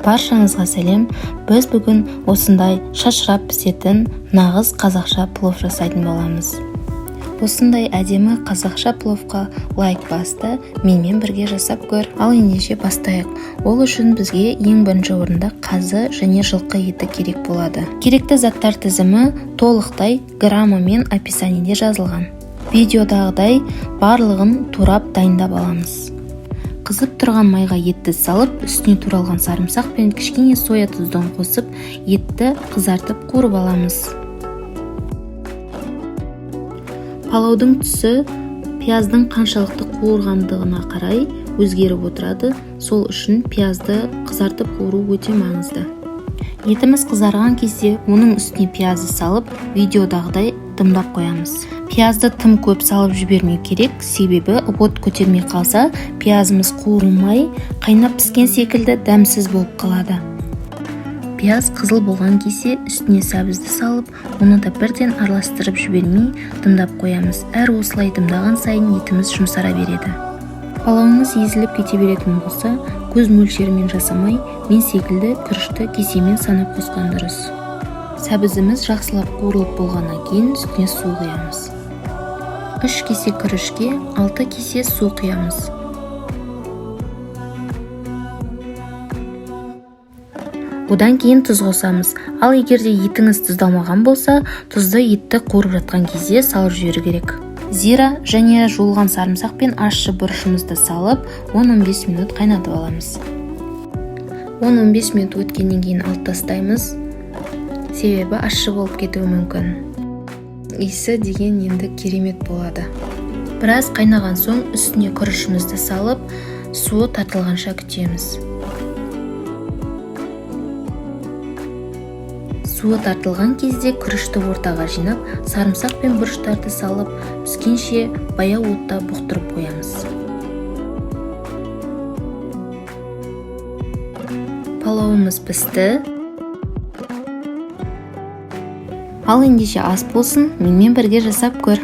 Баршаңызға сәлем. Біз бүгін осындай шашырап пісетін нағыз қазақша плов жасайтын боламыз. Осындай әдемі қазақша пловқа лайк басты, менімен бірге жасап көр. Ал ендеше бастайық. Ол үшін бізге ең бірінші орында қазы және жылқы еті керек болады. Керекті заттар тізімі толықтай граммы мен описаниеде жазылған. Видеодағыдай барлығын турап дайындап аламыз. Қызып тұрған майға етті салып, үстіне туралған сарымсақ пен кішкене соя тұздығын қосып, етті қызартып қуырып аламыз. Палаудың түсі пияздың қаншалықты қуырғандығына қарай өзгеріп отырады, сол үшін пиязды қызартып қуыру өте маңызды. Етіміз қызарған кезде оның үстіне пиязды салып, видеодағыдай дымдап қоямыз. Пиязды тым көп салып жібермеу керек, себебі от көтермей қалса, пиязымыз қуырылмай, қайнап піскен секілді дәмсіз болып қалады. Пияз қызыл болған кезде үстіне сәбізді салып, оны да бірден араластырып жібермей дымдап қоямыз. Әр осылай дымдаған сайын етіміз жұмсара береді. Палауыңыз езіліп кете беретін болса, көз мөлшерімен жасамай, мен секілді күрішті кесемен санап қосқан дұрыс. Сәбізіміз жақсылап қуырылып болғаннан кейін үстіне су құямыз. 3 кесе күрішке 6 кесе су құямыз. Одан кейін тұз қосамыз. Ал егерде етіңіз тұздалмаған болса, тұзды етті қуырып жатқан кезде салып жіберу керек. Зира және жуылған сарымсақ пен ащы бұрышымызды салып, 10-15 минут қайнатып аламыз. 10-15 минут өткеннен кейін алып тастаймыз, себебі ащы болып кетуі мүмкін. Иісі деген енді керемет болады. Біраз қайнаған соң үстіне күрішімізді салып, суы тартылғанша күтеміз. Суы тартылған кезде күрішті ортаға жинап, сарымсақ пен бұрыштарды салып, піскенше баяу отта бұқтырып қоямыз. Палауымыз пісті. Ал ендеше ас болсын, менімен бірге жасап көр.